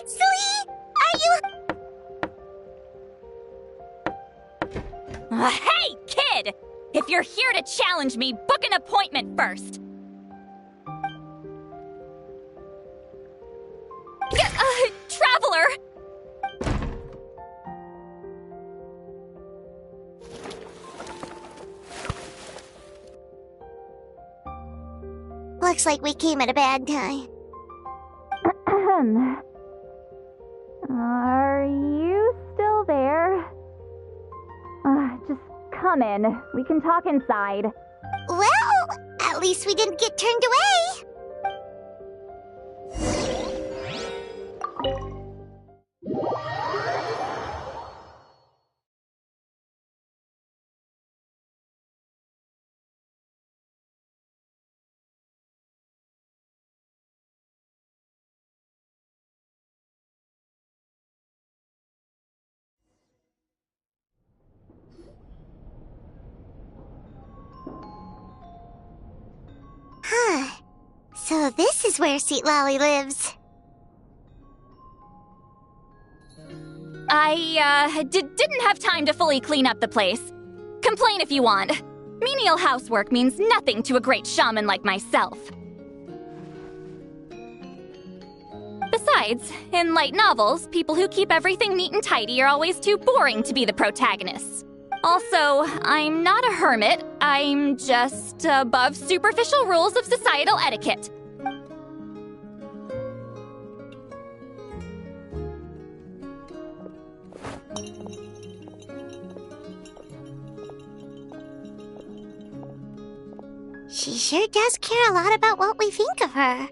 Citlali? Are you... Hey, kid! If you're here to challenge me, book an appointment first! Traveler! Looks like we came at a bad time. Are you still there? Just come in. We can talk inside. Well, at least we didn't get turned away. Huh. So this is where Citlali lives. I didn't have time to fully clean up the place. Complain if you want. Menial housework means nothing to a great shaman like myself. Besides, in light novels, people who keep everything neat and tidy are always too boring to be the protagonists. Also, I'm not a hermit. I'm just above superficial rules of societal etiquette. She sure does care a lot about what we think of her.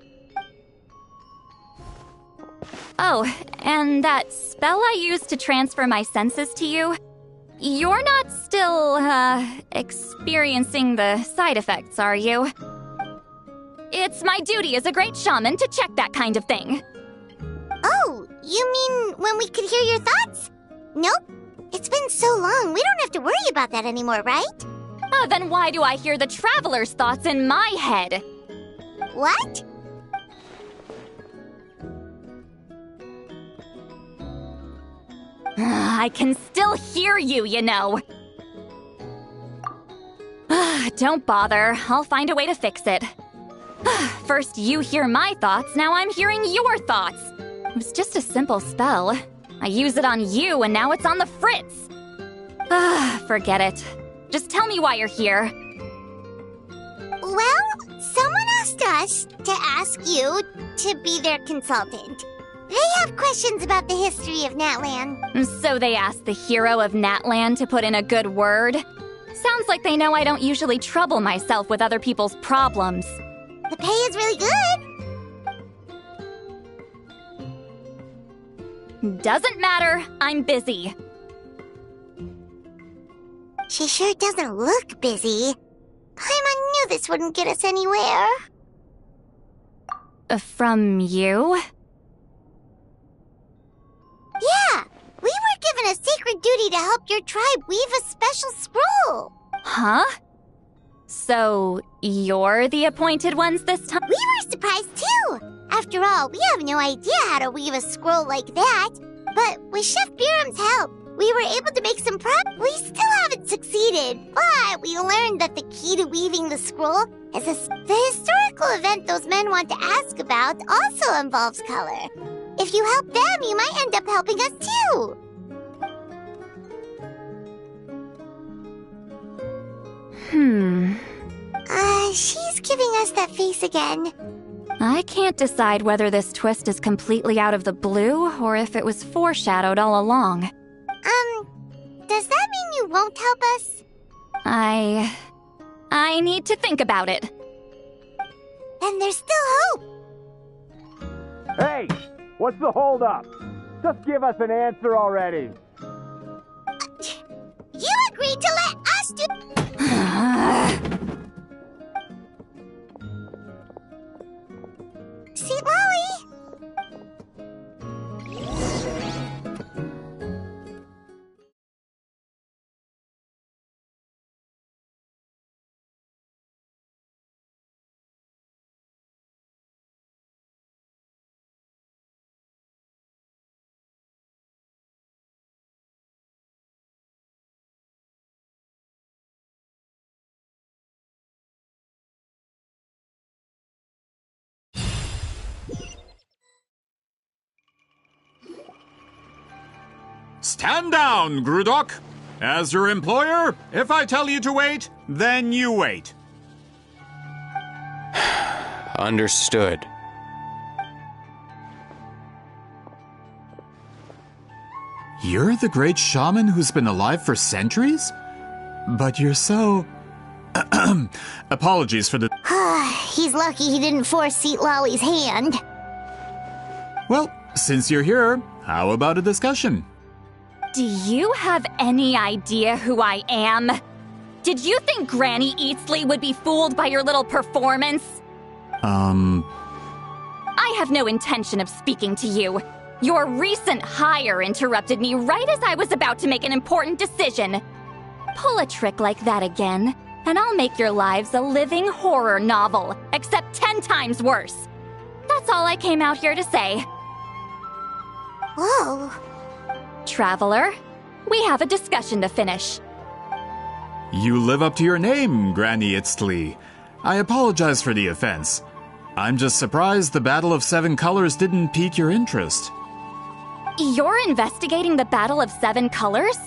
Oh, and that spell I used to transfer my senses to you? You're not still, experiencing the side effects, are you? It's my duty as a great shaman to check that kind of thing. Oh, you mean when we could hear your thoughts? Nope. It's been so long, we don't have to worry about that anymore, right? Oh, then why do I hear the traveler's thoughts in my head? What? I can still hear you, you know. Don't bother. I'll find a way to fix it. First you hear my thoughts, now I'm hearing your thoughts. It was just a simple spell. I use it on you, and now it's on the Fritz. Forget it. Just tell me why you're here. Well, someone asked us to ask you to be their consultant. They have questions about the history of Natlan. So they asked the hero of Natlan to put in a good word? Sounds like they know I don't usually trouble myself with other people's problems. The pay is really good. Doesn't matter. I'm busy. She sure doesn't look busy. Paimon knew this wouldn't get us anywhere. From you? Yeah, we were given a sacred duty to help your tribe weave a special scroll. Huh? So, you're the appointed ones this time? We were surprised too. After all, we have no idea how to weave a scroll like that. But with Chef Biram's help, we were able to make some progress. We still haven't succeeded, but we learned that the key to weaving the scroll is the historical event those men want to ask about also involves color. If you help them, you might end up helping us too. She's giving us that face again. I can't decide whether this twist is completely out of the blue or if it was foreshadowed all along. Does that mean you won't help us? I need to think about it. Then there's still hope. Hey! What's the holdup? Just give us an answer already. You agreed to let us do... Citlali! Stand down, Grudok. As your employer, if I tell you to wait, then you wait. Understood. You're the great shaman who's been alive for centuries? But you're so... Apologies for the... He's lucky he didn't force Citlali's hand. Well, since you're here, how about a discussion? Do you have any idea who I am? Did you think Granny Eatsley would be fooled by your little performance? I have no intention of speaking to you. Your recent hire interrupted me right as I was about to make an important decision. Pull a trick like that again, and I'll make your lives a living horror novel, except 10 times worse. That's all I came out here to say. Whoa. Traveler, we have a discussion to finish. You live up to your name, Granny Itztli. I apologize for the offense. I'm just surprised the Battle of Seven Colors didn't pique your interest. You're investigating the Battle of Seven Colors?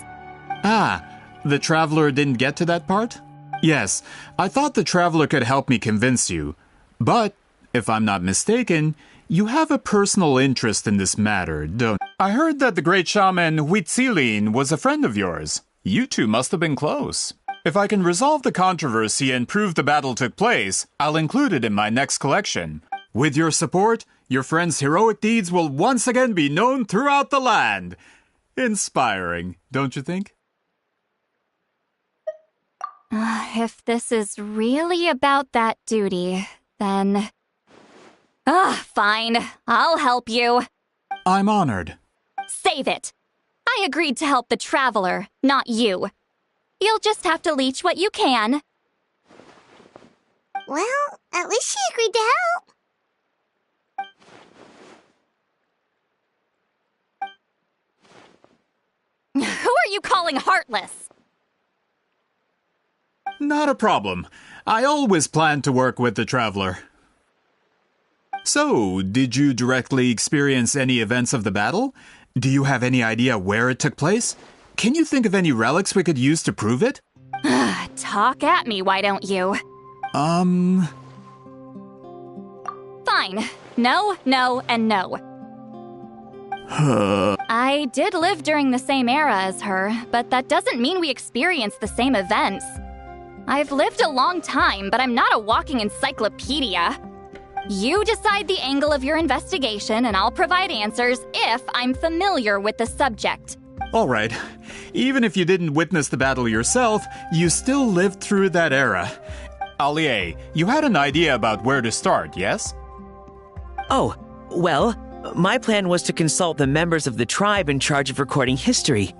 Ah, the Traveler didn't get to that part? Yes, I thought the Traveler could help me convince you. But, if I'm not mistaken, you have a personal interest in this matter, don't you? I heard that the great shaman Huitzilin was a friend of yours. You two must have been close. If I can resolve the controversy and prove the battle took place, I'll include it in my next collection. With your support, your friend's heroic deeds will once again be known throughout the land. Inspiring, don't you think? If this is really about that duty, then... fine. I'll help you. I'm honored. Save it. I agreed to help the Traveler, not you. You'll just have to leech what you can. Well, at least she agreed to help. Who are you calling heartless? Not a problem. I always planned to work with the Traveler. So, did you directly experience any events of the battle? Do you have any idea where it took place? Can you think of any relics we could use to prove it? Talk at me, why don't you? Fine. No, no, and no. I did live during the same era as her, but that doesn't mean we experienced the same events. I've lived a long time, but I'm not a walking encyclopedia. You decide the angle of your investigation, and I'll provide answers if I'm familiar with the subject. All right. Even if you didn't witness the battle yourself, you still lived through that era. Allie, you had an idea about where to start, yes? Oh, well, my plan was to consult the members of the tribe in charge of recording history.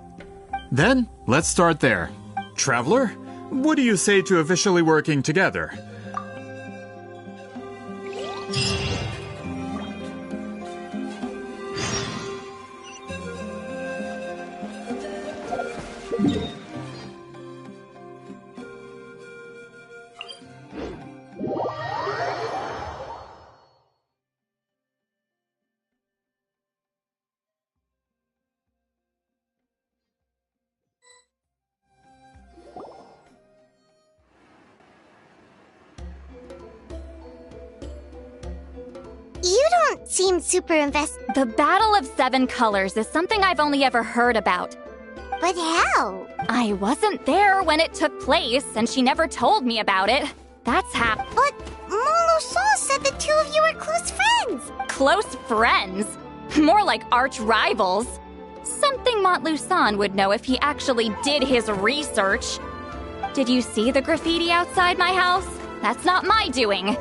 Then, let's start there. Traveler, what do you say to officially working together? You don't seem super invested. The Battle of Seven Colors is something I've only ever heard about. But how? I wasn't there when it took place, and she never told me about it. That's how... But Molo-san said the two of you were close friends. Close friends? More like arch rivals. Something Montlusan would know if he actually did his research. Did you see the graffiti outside my house? That's not my doing.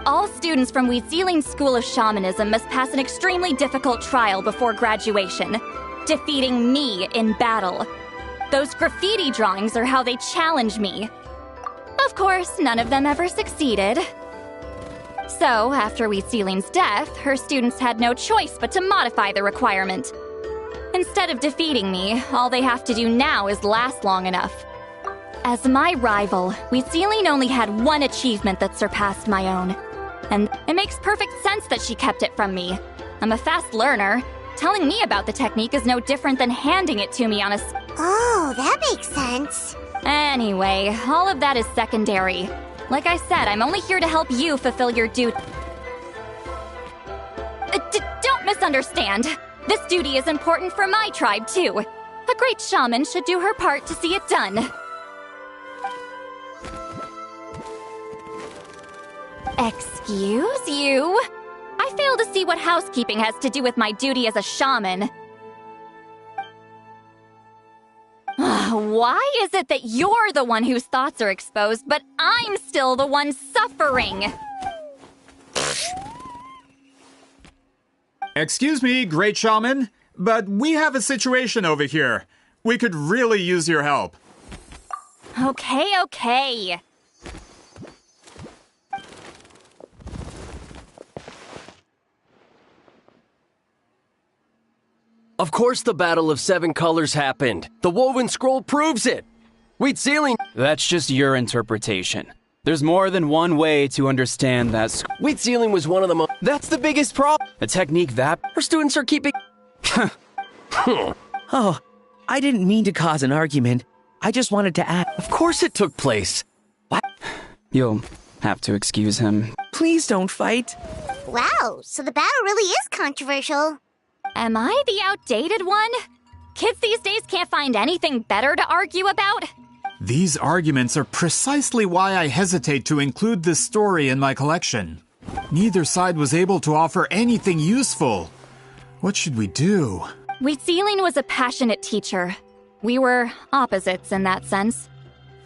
All students from Huitzilin School of Shamanism must pass an extremely difficult trial before graduation, defeating me in battle. Those graffiti drawings are how they challenge me. Of course, none of them ever succeeded. So, after Huitzilin's death, her students had no choice but to modify the requirement. Instead of defeating me, all they have to do now is last long enough. As my rival, Huitzilin only had one achievement that surpassed my own. And it makes perfect sense that she kept it from me. I'm a fast learner. Telling me about the technique is no different than handing it to me on a Oh, that makes sense. Anyway, all of that is secondary. Like I said, I'm only here to help you fulfill your duty. Don't misunderstand. This duty is important for my tribe, too. A great shaman should do her part to see it done. Excuse you? I fail to see what housekeeping has to do with my duty as a shaman. Why is it that you're the one whose thoughts are exposed, but I'm still the one suffering? Excuse me, great shaman, but we have a situation over here. We could really use your help. Okay. Of course the Battle of Seven Colors happened. The woven scroll proves it. Wheat ceiling. That's just your interpretation. There's more than one way to understand that. Wheat ceiling was one of the most. That's the biggest problem. A technique that. Our students are keeping. Oh, I didn't mean to cause an argument. I just wanted to ask. Of course it took place. What? You'll have to excuse him. Please don't fight. Wow, so the battle really is controversial. Am I the outdated one? Kids these days can't find anything better to argue about? These arguments are precisely why I hesitate to include this story in my collection. Neither side was able to offer anything useful. What should we do? Wheatsealing was a passionate teacher. We were opposites in that sense.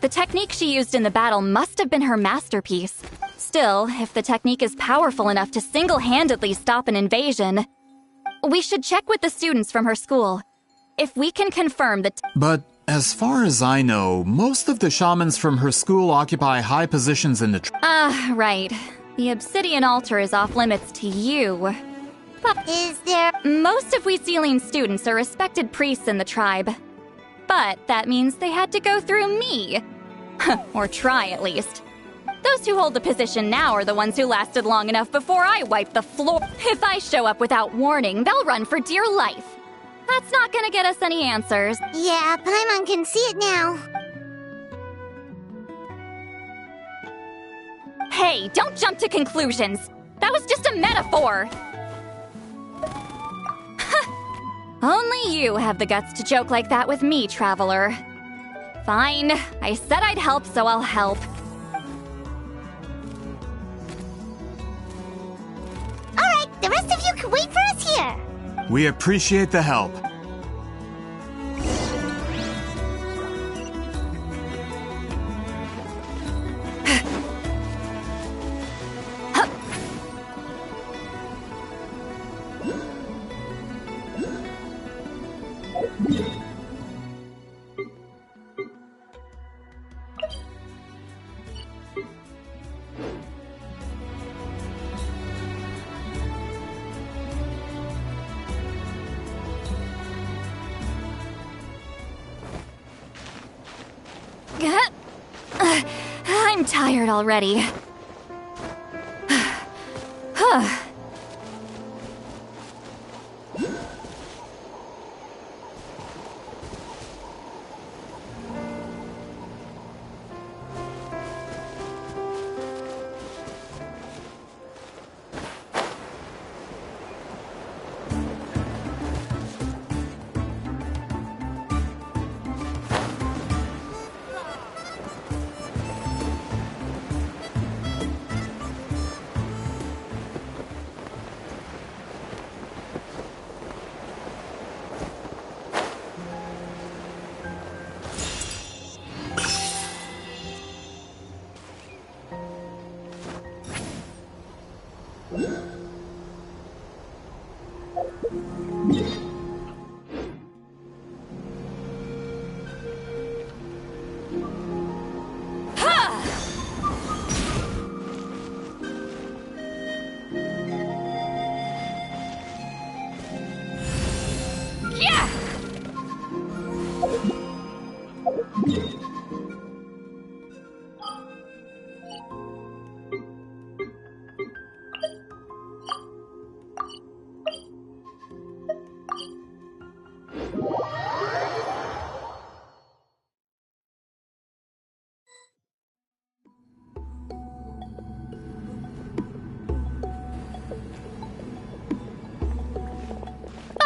The technique she used in the battle must have been her masterpiece. Still, if the technique is powerful enough to single-handedly stop an invasion, we should check with the students from her school. If we can confirm that. But as far as I know, most of the shamans from her school occupy high positions in the Right. The obsidian altar is off limits to you. But Is there... most of Wheatsealing's students are respected priests in the tribe. But that means they had to go through me. Or try, at least. Those who hold the position now are the ones who lasted long enough before I wiped the floor. If I show up without warning, they'll run for dear life. That's not gonna get us any answers. Yeah, Paimon can see it now. Hey, don't jump to conclusions. That was just a metaphor. Only you have the guts to joke like that with me, traveler. Fine. I said I'd help, so I'll help. Alright, the rest of you can wait for us here. We appreciate the help. I'm tired already.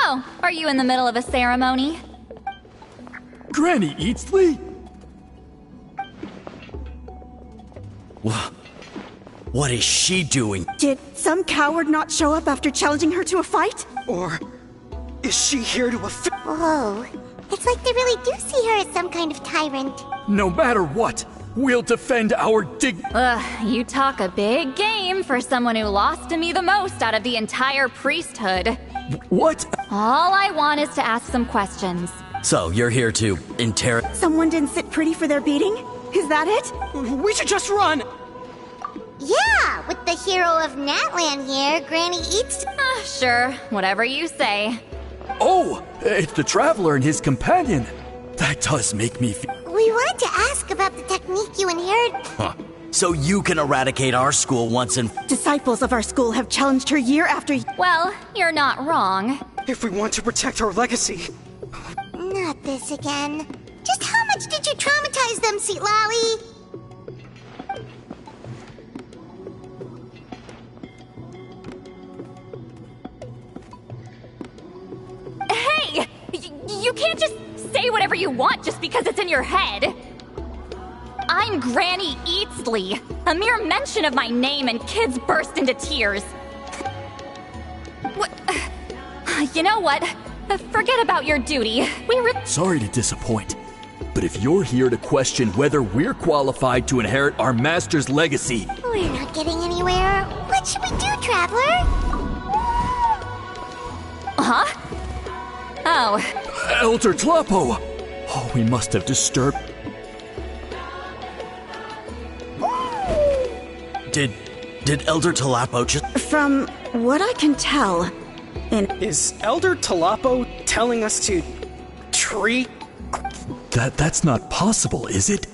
Oh, are you in the middle of a ceremony? Granny Eatsley? What is she doing? Did some coward not show up after challenging her to a fight? Or is she here to Whoa. It's like they really do see her as some kind of tyrant. No matter what, we'll defend our You talk a big game for someone who lost to me the most out of the entire priesthood. What? All I want is to ask some questions. So, you're here to interrogate. Someone didn't sit pretty for their beating? Is that it? We should just run! Yeah, with the hero of Natland here, Granny Eats. Sure, whatever you say. Oh, it's the Traveler and his companion. That does make me feel... We wanted to ask about the technique you inherited. So you can eradicate our school once and... Disciples of our school have challenged her year after year. Well, you're not wrong. If we want to protect our legacy. Not this again. Just how much did you traumatize them, Citlali? Hey! You can't just say whatever you want just because it's in your head. I'm Granny Eatsley. A mere mention of my name and kids burst into tears. What? You know what? Forget about your duty. Sorry to disappoint, but if you're here to question whether we're qualified to inherit our master's legacy... We're not getting anywhere. What should we do, Traveler? Huh? Oh. Elder Tlapo! Oh, we must have disturbed... Did Elder Tlapo just... From what I can tell... Is Elder Tlapo telling us to... treat... That's not possible, is it?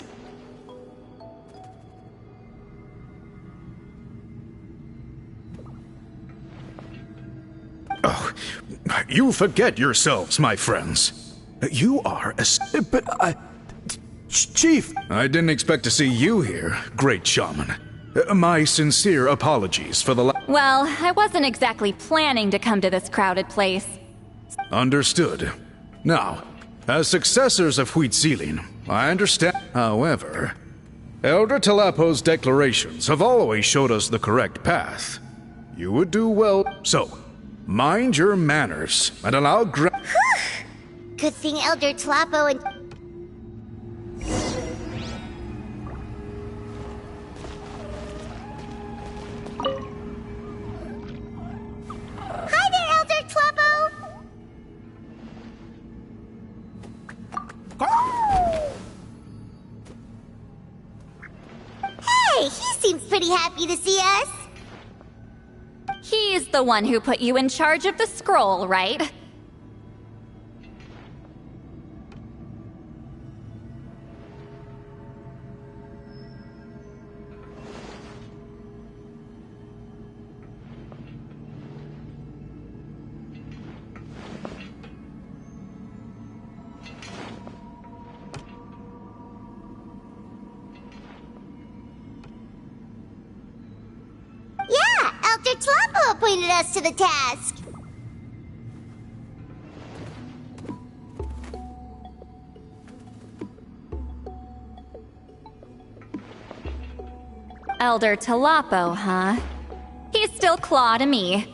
Oh, you forget yourselves, my friends. You are a... But Chief! I didn't expect to see you here, great shaman. My sincere apologies for the... Well, I wasn't exactly planning to come to this crowded place. Understood. Now, as successors of Huitzilin, I understand. However, Elder Tlapo's declarations have always showed us the correct path. You would do well. So, mind your manners and allow Good thing Elder Tlapo and... Hi there, Elder Tlapo! Hey, he seems pretty happy to see us. He's the one who put you in charge of the scroll, right? Yeah, Elder Tlapo appointed us to the task. Elder Tlapo, huh? He's still Claw to me.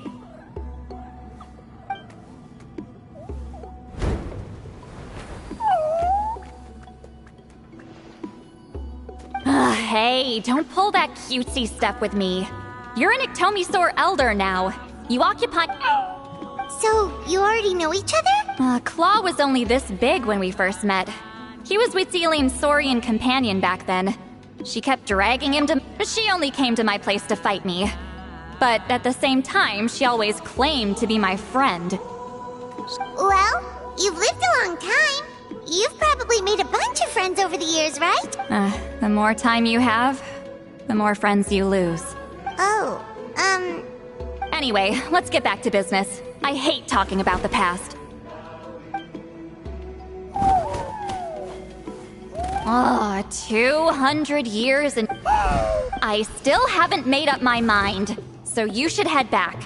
Hey, don't pull that cutesy stuff with me. You're an Iktomisaur Elder now. You occupy... So, you already know each other? Claw was only this big when we first met. He was Huitzilin's Saurian companion back then. She kept dragging him to... She only came to my place to fight me. But at the same time, she always claimed to be my friend. Well, you've lived a long time. You've probably made a bunch of friends over the years, right? The more time you have, the more friends you lose. Oh, Anyway, let's get back to business. I hate talking about the past. 200 years and... I still haven't made up my mind, so you should head back.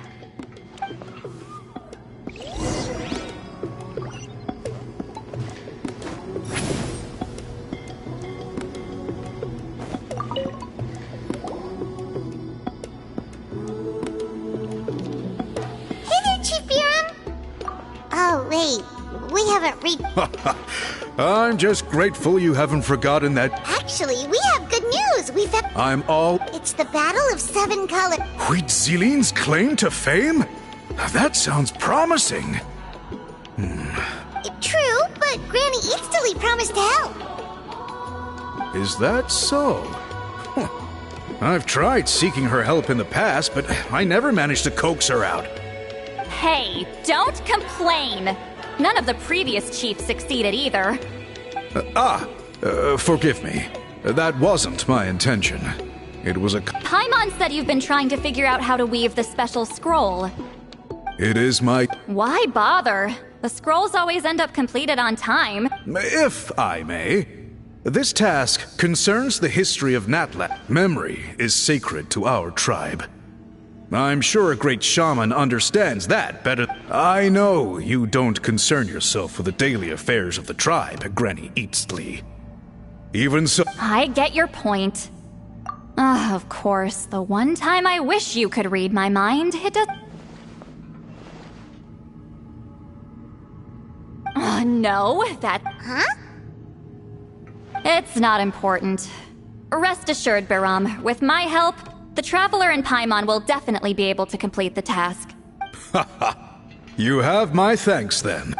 Hey, we haven't reached... I'm just grateful you haven't forgotten that. Actually, we have good news. We found... I'm all... It's the Battle of 7 Colors. Wheat Zealin's claim to fame? That sounds promising. True, but Granny Eatsterly promised to help. Is that so? Huh. I've tried seeking her help in the past, but I never managed to coax her out. Hey, don't complain. None of the previous chiefs succeeded either. Forgive me. That wasn't my intention. It was a... Paimon said you've been trying to figure out how to weave the special scroll. It is my... Why bother? The scrolls always end up completed on time. If I may, this task concerns the history of Natla. Memory is sacred to our tribe. I'm sure a great shaman understands that better. I know you don't concern yourself with the daily affairs of the tribe, Granny Eatsterly. Even so... I get your point. Of course, the one time I wish you could read my mind, it does... No, that... Huh? It's not important. Rest assured, Biram, with my help, the Traveler and Paimon will definitely be able to complete the task. You have my thanks, then.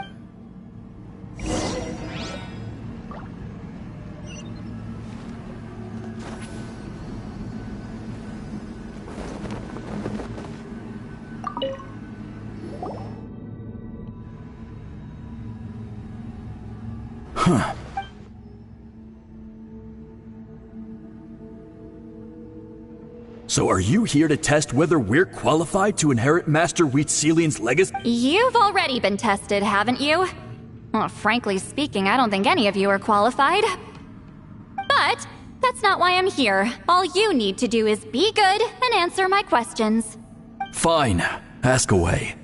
Huh. So are you here to test whether we're qualified to inherit Master Wheat Zealin's legacy? You've already been tested, haven't you? Well, frankly speaking, I don't think any of you are qualified. But that's not why I'm here. All you need to do is be good and answer my questions. Fine. Ask away.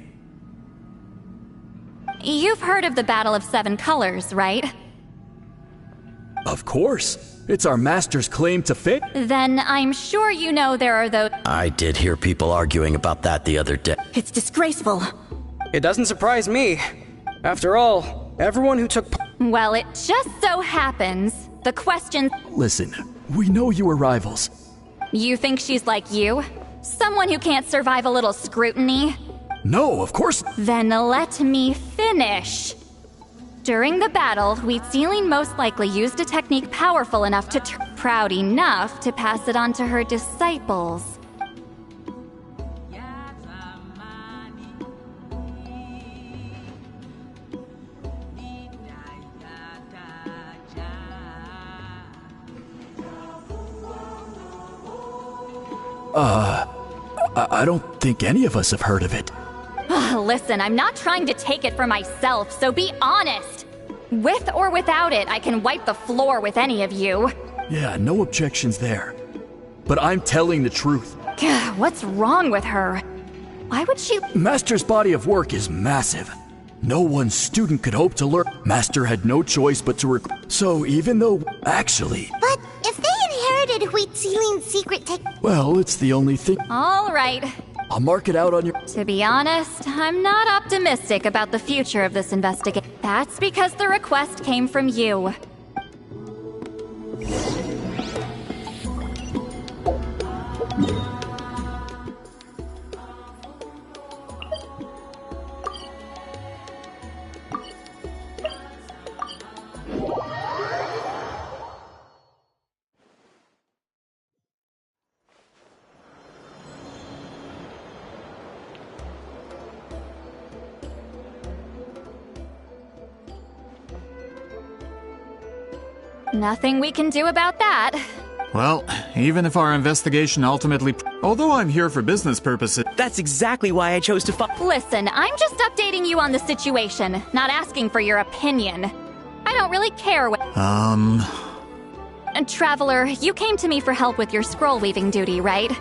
You've heard of the Battle of 7 Colors, right? Of course. It's our master's claim to fame. Then I'm sure you know there are those... I did hear people arguing about that the other day. It's disgraceful. It doesn't surprise me. After all, everyone who took part... Well, it just so happens the questions... Listen, we know you are rivals. You think she's like you? Someone who can't survive a little scrutiny? No, of course... Then let me finish. During the battle, Wheat Zealing most likely used a technique powerful enough to proud enough to pass it on to her disciples. I don't think any of us have heard of it. Listen, I'm not trying to take it for myself, so be honest. With or without it, I can wipe the floor with any of you. Yeah, no objections there. But I'm telling the truth. What's wrong with her? Why would she... Master's body of work is massive. No one student could hope to learn. Master had no choice but to So even though... Actually... But if they inherited Wheat Zealing's secret Well, it's the only thing... All right. I'll mark it out on your... To be honest, I'm not optimistic about the future of this investigation. That's because the request came from you. Nothing we can do about that. Well, even if our investigation ultimately... Although I'm here for business purposes... That's exactly why I chose to Listen, I'm just updating you on the situation, not asking for your opinion. I don't really care what... Traveler, you came to me for help with your scroll weaving duty, right?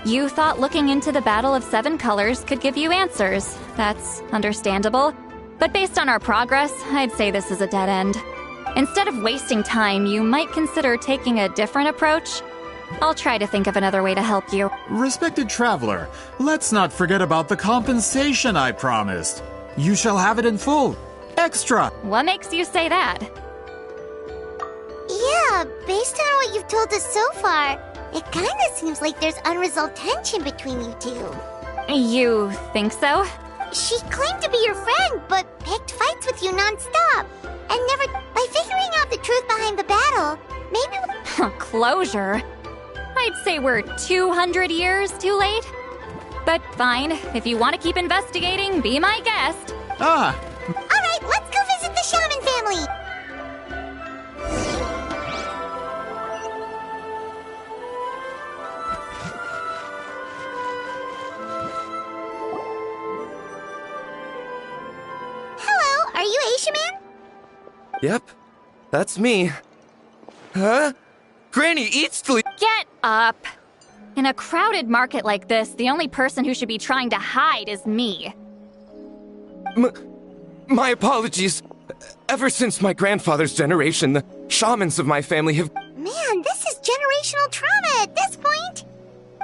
You thought looking into the Battle of 7 Colors could give you answers. That's understandable. But based on our progress, I'd say this is a dead end. Instead of wasting time, you might consider taking a different approach. I'll try to think of another way to help you. Respected Traveler, let's not forget about the compensation I promised. You shall have it in full. Extra! What makes you say that? Yeah, based on what you've told us so far, it kinda seems like there's unresolved tension between you two. You think so? She claimed to be your friend, but picked fights with you non-stop. And never... By figuring out the truth behind the battle, maybe... Closure? I'd say we're 200 years too late. But fine, if you want to keep investigating, be my guest. Alright, let's go visit the shaman family! Hello, are you Asia Man? Yep, that's me. Huh? Granny, eat sleep! Get up! In a crowded market like this, the only person who should be trying to hide is me. My apologies. Ever since my grandfather's generation, the shamans of my family have... Man, this is generational trauma at this point!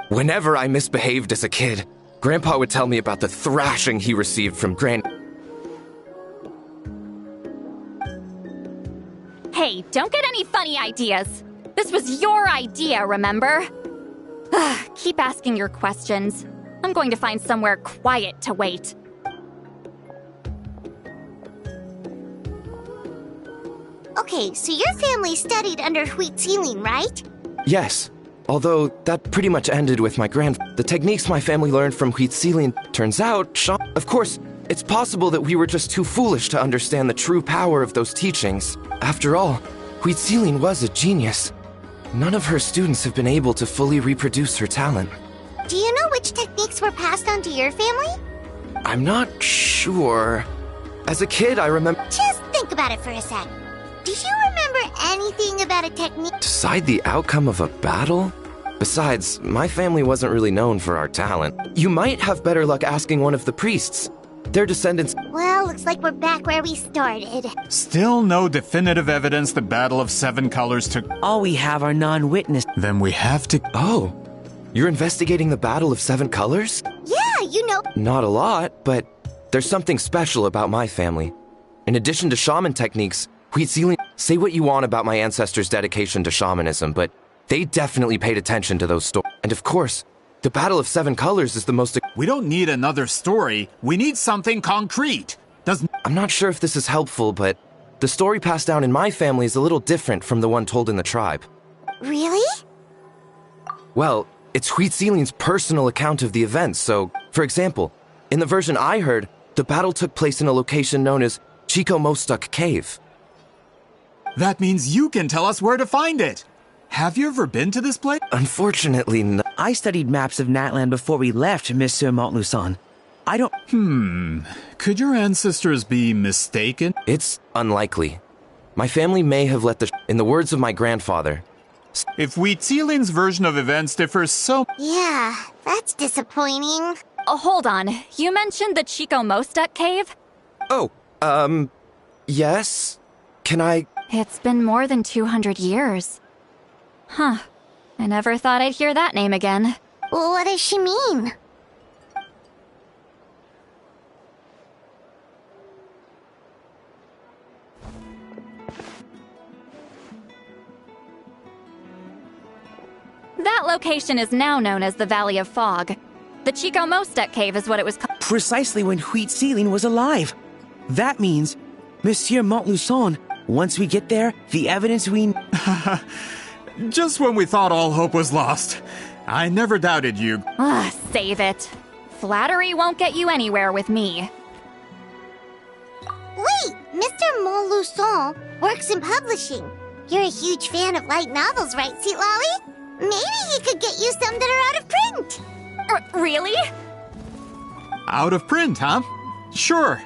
Whenever I misbehaved as a kid, Grandpa would tell me about the thrashing he received from Hey, don't get any funny ideas. This was your idea, remember? Keep asking your questions. I'm going to find somewhere quiet to wait. Okay, so your family studied under Huitzilin, right? Yes, although that pretty much ended with my The techniques my family learned from Huitzilin turns out, of course, it's possible that we were just too foolish to understand the true power of those teachings. After all, Huitzilin was a genius. None of her students have been able to fully reproduce her talent. Do you know which techniques were passed on to your family? I'm not sure. As a kid, I remember... Just think about it for a sec. Do you remember anything about a technique? Decide the outcome of a battle? Besides, my family wasn't really known for our talent. You might have better luck asking one of the priests. Their descendants... Well, looks like we're back where we started. Still no definitive evidence the Battle of Seven Colors took... All we have are non-witness. Then we have to... Oh, you're investigating the Battle of Seven Colors? Yeah, you know... Not a lot, but there's something special about my family. In addition to shaman techniques, Huitzilin... Say what you want about my ancestors' dedication to shamanism, but they definitely paid attention to those stories. And of course, the Battle of Seven Colors is the most... We don't need another story. We need something concrete. I'm not sure if this is helpful, but the story passed down in my family is a little different from the one told in the tribe. Really? Well, it's Huitzilin's personal account of the events, so, for example, in the version I heard, the battle took place in a location known as Chico Mostuk Cave. That means you can tell us where to find it. Have you ever been to this place? Unfortunately, no. I studied maps of Natland before we left, Monsieur Montluçon. I don't... Could your ancestors be mistaken? It's unlikely. My family may have let the... In the words of my grandfather... If Huitzilin's version of events differs so... Yeah, that's disappointing. Hold on. You mentioned the Chico Mostuk Cave? Oh, yes? Can I... It's been more than 200 years. Huh. I never thought I'd hear that name again. Well, what does she mean? That location is now known as the Valley of Fog. The Chico Mostuk Cave is what it was called. Precisely when Huitzilin was alive. That means, Monsieur Montluçon, once we get there, the evidence we... Just when we thought all hope was lost. I never doubted you. Save it. Flattery won't get you anywhere with me. Wait, Mr. Montluçon works in publishing. You're a huge fan of light novels, right, Citlali? Maybe he could get you some that are out of print. Really? Out of print, huh? Sure.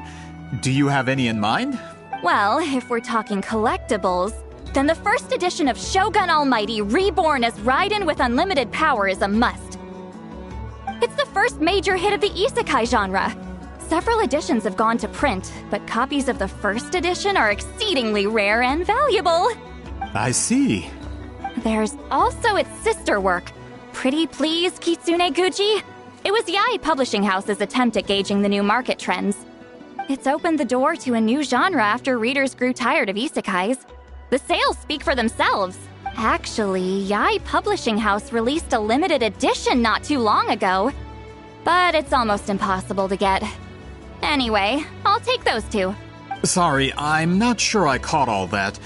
Do you have any in mind? Well, if we're talking collectibles, then the first edition of Shogun Almighty Reborn as Raiden with Unlimited Power is a must. It's the first major hit of the isekai genre. Several editions have gone to print, but copies of the first edition are exceedingly rare and valuable. I see. There's also its sister work, Pretty Please Kitsune Guji. It was Yae Publishing House's attempt at gauging the new market trends. It's opened the door to a new genre after readers grew tired of isekais. The sales speak for themselves. Actually, Yai Publishing House released a limited edition not too long ago. But it's almost impossible to get. Anyway, I'll take those two. Sorry, I'm not sure I caught all that.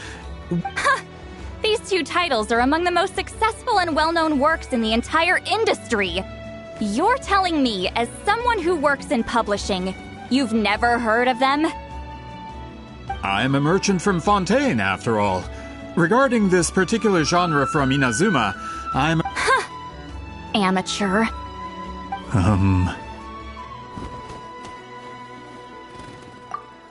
These two titles are among the most successful and well-known works in the entire industry. You're telling me, as someone who works in publishing, you've never heard of them? I'm a merchant from Fontaine, after all. Regarding this particular genre from Inazuma, I'm... Amateur.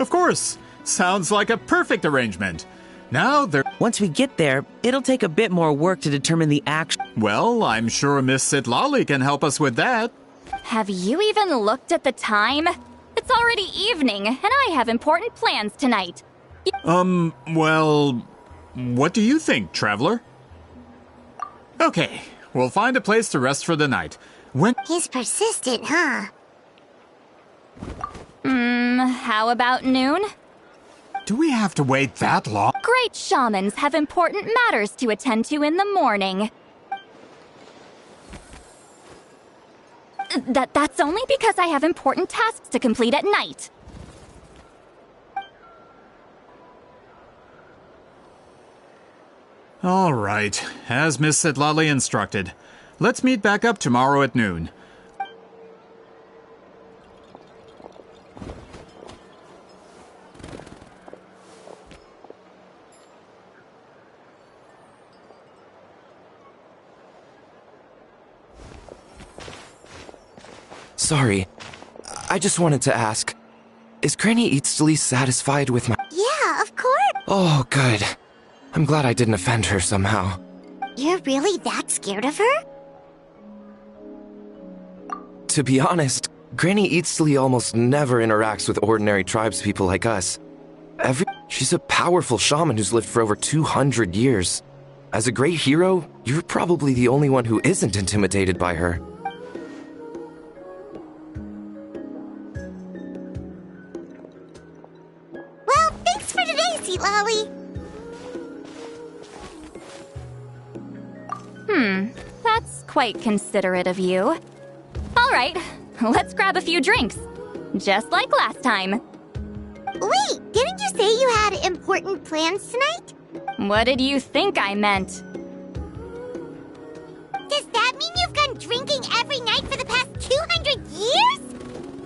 Of course! Sounds like a perfect arrangement. Now there... Once we get there, it'll take a bit more work to determine the action. Well, I'm sure Miss Citlali can help us with that. Have you even looked at the time? It's already evening, and I have important plans tonight. Well... What do you think, Traveler? Okay, we'll find a place to rest for the night. He's persistent, huh? How about noon? Do we have to wait that long? Great shamans have important matters to attend to in the morning. That's only because I have important tasks to complete at night. All right, as Miss Citlali instructed. Let's meet back up tomorrow at noon. Sorry, I just wanted to ask, is Granny Eatsley satisfied with my... Yeah, of course. Oh, good. I'm glad I didn't offend her somehow. You're really that scared of her? To be honest, Granny Eatsley almost never interacts with ordinary tribespeople like us. She's a powerful shaman who's lived for over 200 years. As a great hero, you're probably the only one who isn't intimidated by her. Well, thanks for today, Citlali. That's quite considerate of you. All right, let's grab a few drinks. Just like last time. Wait, didn't you say you had important plans tonight? What did you think I meant? Does that mean you've gone drinking every night for the past 200 years?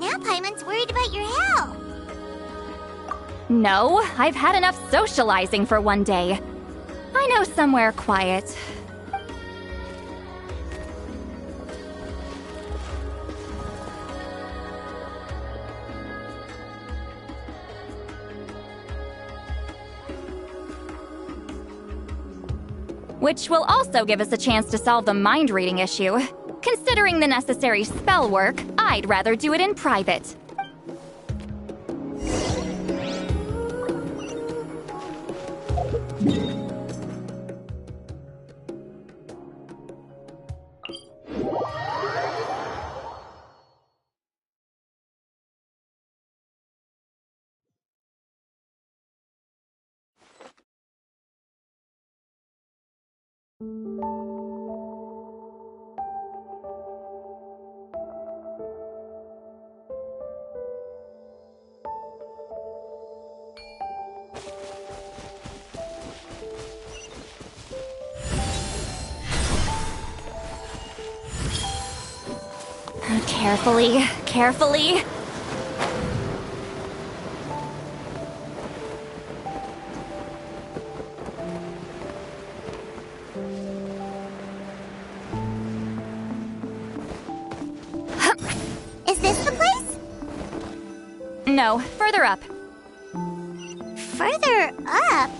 Now Paimon's worried about your health. No, I've had enough socializing for one day. I know somewhere quiet. Which will also give us a chance to solve the mind-reading issue. Considering the necessary spell work, I'd rather do it in private. Carefully, carefully. Is this the place? No, further up. Further up?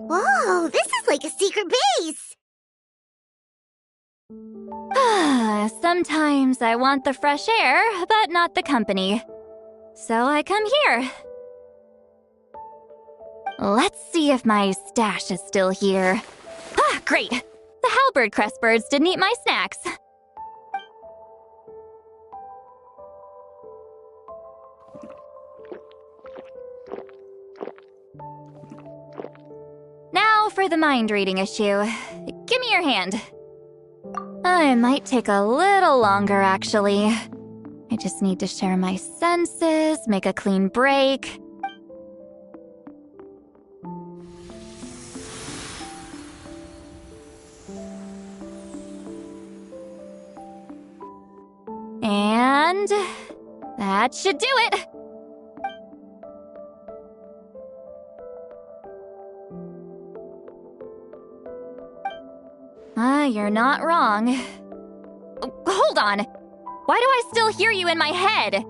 Whoa, this is like a secret base! Sometimes I want the fresh air, but not the company. So I come here. Let's see if my stash is still here. Ah, great! The halberd crest birds didn't eat my snacks. for the mind reading issue. Give me your hand. It might take a little longer, actually. I just need to share my senses, make a clean break. And that should do it. You're not wrong. Hold on. Why do I still hear you in my head?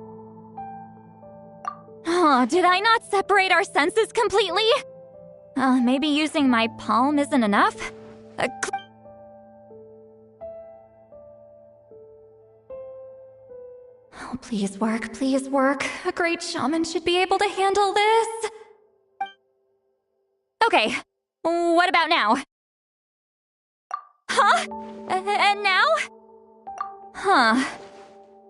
Oh, did I not separate our senses completely? Maybe using my palm isn't enough? Oh, please work, please work. A great shaman should be able to handle this. Okay, what about now? Huh? And now? Huh.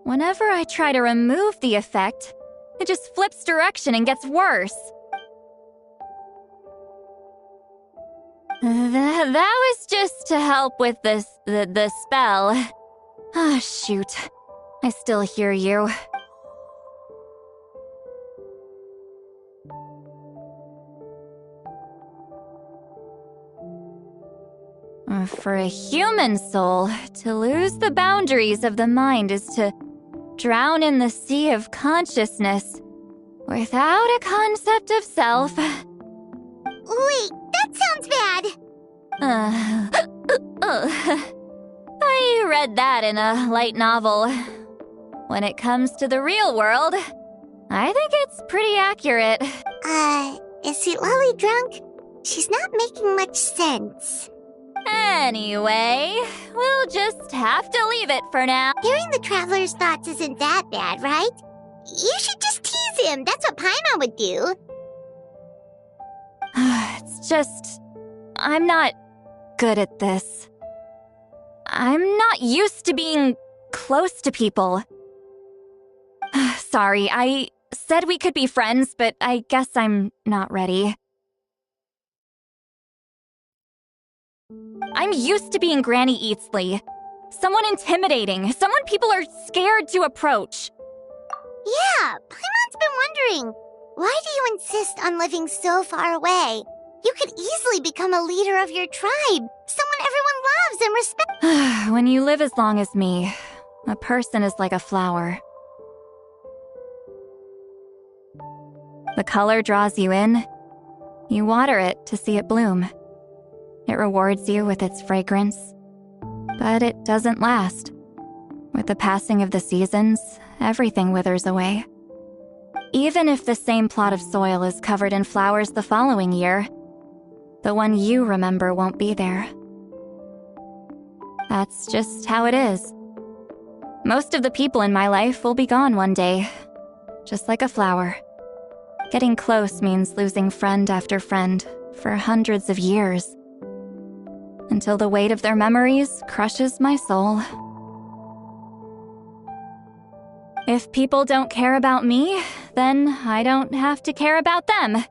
Whenever I try to remove the effect, it just flips direction and gets worse. That was just to help with the spell. Ah, shoot. I still hear you. For a human soul, to lose the boundaries of the mind is to drown in the sea of consciousness without a concept of self. Wait, that sounds bad. I read that in a light novel. When it comes to the real world, I think it's pretty accurate. Is Citlali drunk? She's not making much sense. Anyway, we'll just have to leave it for now. Hearing the Traveler's thoughts isn't that bad, right? You should just tease him. That's what Paimon would do. It's just... I'm not good at this. I'm not used to being close to people. Sorry, I said we could be friends, but I guess I'm not ready. I'm used to being Granny Eatsley. Someone intimidating, someone people are scared to approach. Yeah, Paimon's been wondering, why do you insist on living so far away? You could easily become a leader of your tribe, someone everyone loves and respects. When you live as long as me, a person is like a flower. The color draws you in. You water it to see it bloom. It rewards you with its fragrance, but it doesn't last. With the passing of the seasons, everything withers away. Even if the same plot of soil is covered in flowers the following year, the one you remember won't be there. That's just how it is. Most of the people in my life will be gone one day, just like a flower. Getting close means losing friend after friend for hundreds of years, until the weight of their memories crushes my soul. If people don't care about me, then I don't have to care about them.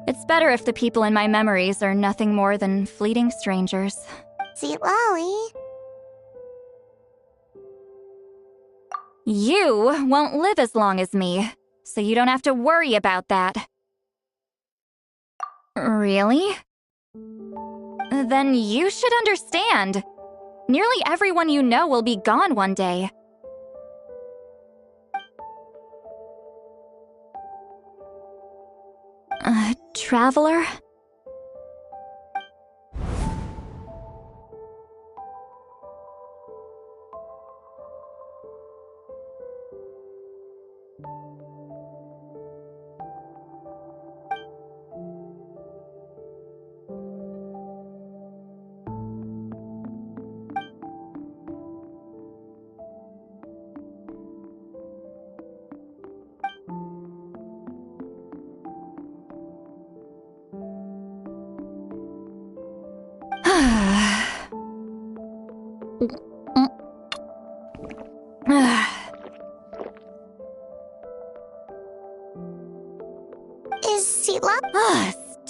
It's better if the people in my memories are nothing more than fleeting strangers. Citlali. You won't live as long as me, so you don't have to worry about that. Really? Then you should understand. Nearly everyone you know will be gone one day. Traveler?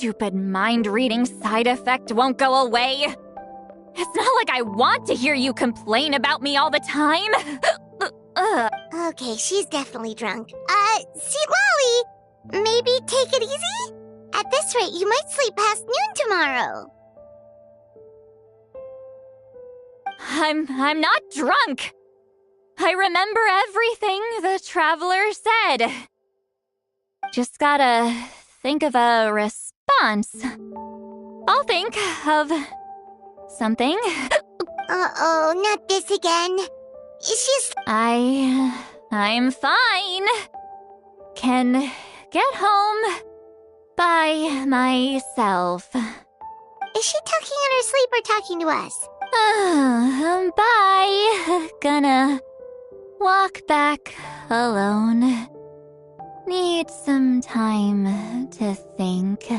stupid mind-reading side effect won't go away. It's not like I want to hear you complain about me all the time. Okay, she's definitely drunk. Citlali, maybe take it easy? At this rate, you might sleep past noon tomorrow. I'm not drunk. I remember everything the Traveler said. Just gotta think of a response. I'll think of something. Uh-oh, not this again. She's... I'm fine. Can get home by myself. Is she talking in her sleep or talking to us? Bye. Gonna walk back alone. Need some time to think.